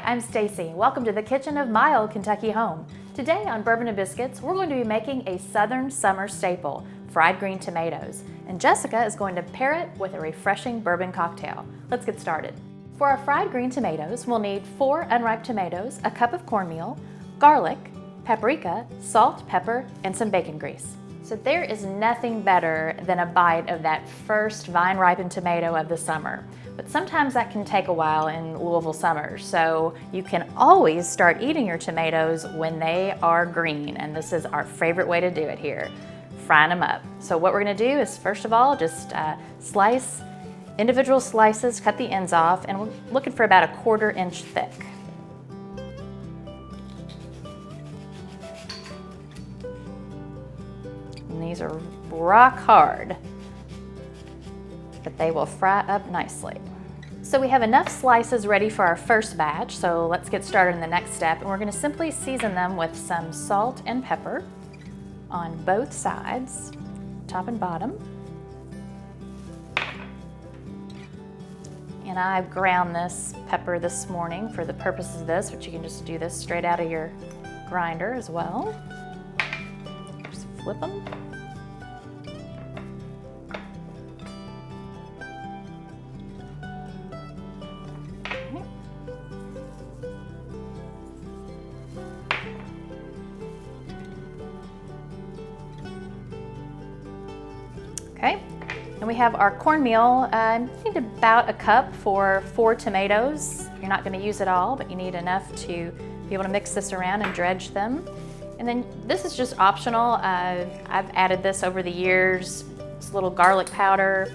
I'm Stacey. Welcome to the kitchen of my old Kentucky home. Today on Bourbon and Biscuits, we're going to be making a southern summer staple, fried green tomatoes. And Jessica is going to pair it with a refreshing bourbon cocktail. Let's get started. For our fried green tomatoes, we'll need 4 unripe tomatoes, a cup of cornmeal, garlic, paprika, salt, pepper, and some bacon grease. So there is nothing better than a bite of that first vine-ripened tomato of the summer. But sometimes that can take a while in Louisville summers, so you can always start eating your tomatoes when they are green, and this is our favorite way to do it here, frying them up. So what we're gonna do is, first of all, just slice individual slices, cut the ends off, and we're looking for about a 1/4 inch thick. And these are rock hard, but they will fry up nicely. So we have enough slices ready for our first batch, so let's get started in the next step. And we're gonna simply season them with some salt and pepper on both sides, top and bottom. And I've ground this pepper this morning for the purposes of this, but you can just do this straight out of your grinder as well. Just flip them. Okay, and we have our cornmeal. You need about a cup for 4 tomatoes. You're not going to use it all, but you need enough to be able to mix this around and dredge them. And then this is just optional. I've added this over the years. It's a little garlic powder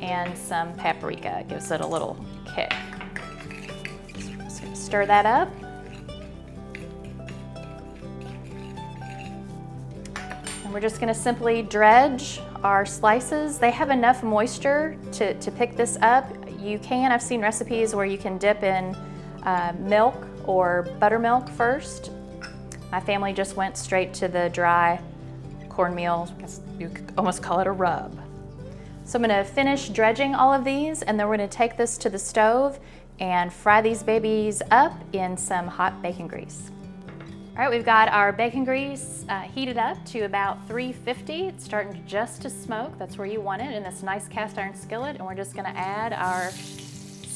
and some paprika. It gives it a little kick. So I'm just going to stir that up. And we're just going to simply dredge our slices. They have enough moisture to pick this up. You can, I've seen recipes where you can dip in milk or buttermilk first. My family just went straight to the dry cornmeal. You could almost call it a rub. So I'm gonna finish dredging all of these, and then we're gonna take this to the stove and fry these babies up in some hot bacon grease. All right, we've got our bacon grease heated up to about 350. It's starting just to smoke. That's where you want it, in this nice cast iron skillet. And we're just gonna add our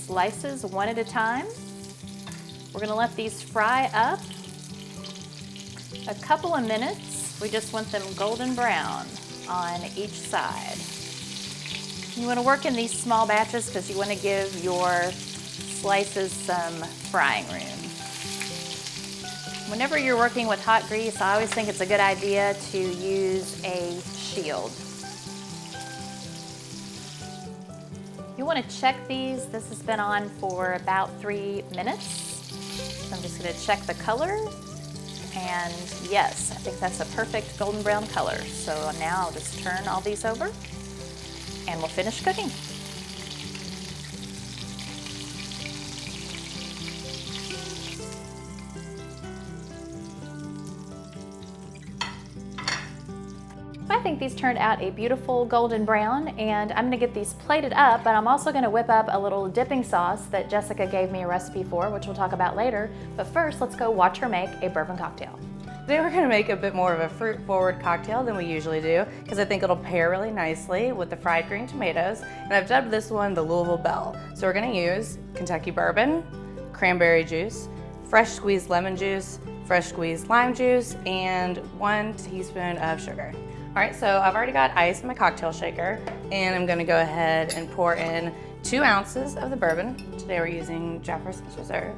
slices one at a time. We're gonna let these fry up a couple of minutes. We just want them golden brown on each side. You wanna work in these small batches because you wanna give your slices some frying room. Whenever you're working with hot grease, I always think it's a good idea to use a shield. You want to check these. This has been on for about 3 minutes. So I'm just going to check the color. And yes, I think that's a perfect golden brown color. So now I'll just turn all these over and we'll finish cooking. I think these turned out a beautiful golden brown, and I'm gonna get these plated up, but I'm also gonna whip up a little dipping sauce that Jessica gave me a recipe for, which we'll talk about later. But first, let's go watch her make a bourbon cocktail. Today we're gonna make a bit more of a fruit-forward cocktail than we usually do, because I think it'll pair really nicely with the fried green tomatoes. And I've dubbed this one the Louisville Belle. So we're gonna use Kentucky bourbon, cranberry juice, fresh squeezed lemon juice, fresh squeezed lime juice, and 1 teaspoon of sugar. All right, so I've already got ice in my cocktail shaker, and I'm gonna go ahead and pour in 2 ounces of the bourbon. Today we're using Jefferson's Reserve.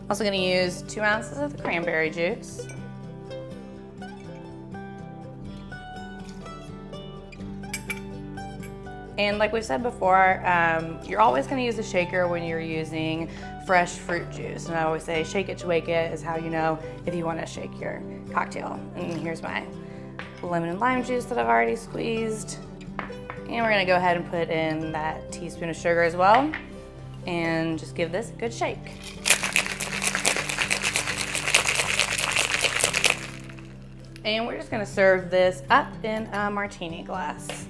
Also gonna use 2 ounces of the cranberry juice. And like we've said before, you're always gonna use a shaker when you're using fresh fruit juice. And I always say shake it to wake it is how you know if you wanna shake your cocktail. And here's my lemon and lime juice that I've already squeezed. And we're gonna go ahead and put in that teaspoon of sugar as well. And just give this a good shake. And we're just gonna serve this up in a martini glass.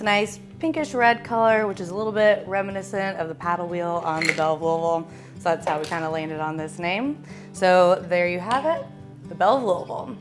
nice pinkish red color, which is a little bit reminiscent of the paddle wheel on the Belle of Louisville. So that's how we kind of landed on this name. So there you have it, the Belle of Louisville.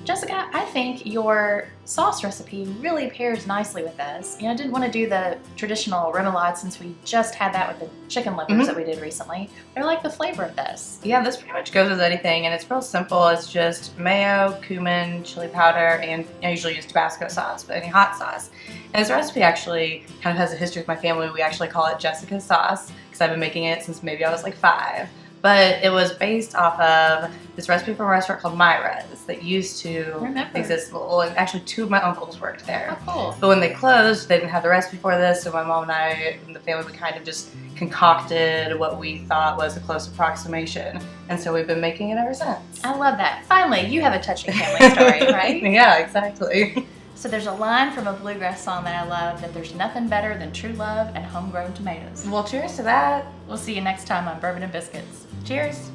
Jessica, I think your sauce recipe really pairs nicely with this. I didn't want to do the traditional remoulade since we just had that with the chicken livers that we did recently. I like the flavor of this. Yeah, this pretty much goes with anything, and it's real simple. It's just mayo, cumin, chili powder, and I usually use Tabasco sauce, but any hot sauce. And this recipe actually kind of has a history with my family. We actually call it Jessica's sauce because I've been making it since maybe I was like 5. But it was based off of this recipe from a restaurant called Myra's that used to exist. Well, and actually 2 of my uncles worked there. Oh, cool. But when they closed, they didn't have the recipe for this, so my mom and I and the family, we kind of just concocted what we thought was a close approximation. And so we've been making it ever since. I love that. Finally, you have a touching family story, right? Yeah, exactly. So there's a line from a bluegrass song that I love, that there's nothing better than true love and homegrown tomatoes. Well, cheers to that. We'll see you next time on Bourbon and Biscuits. Cheers.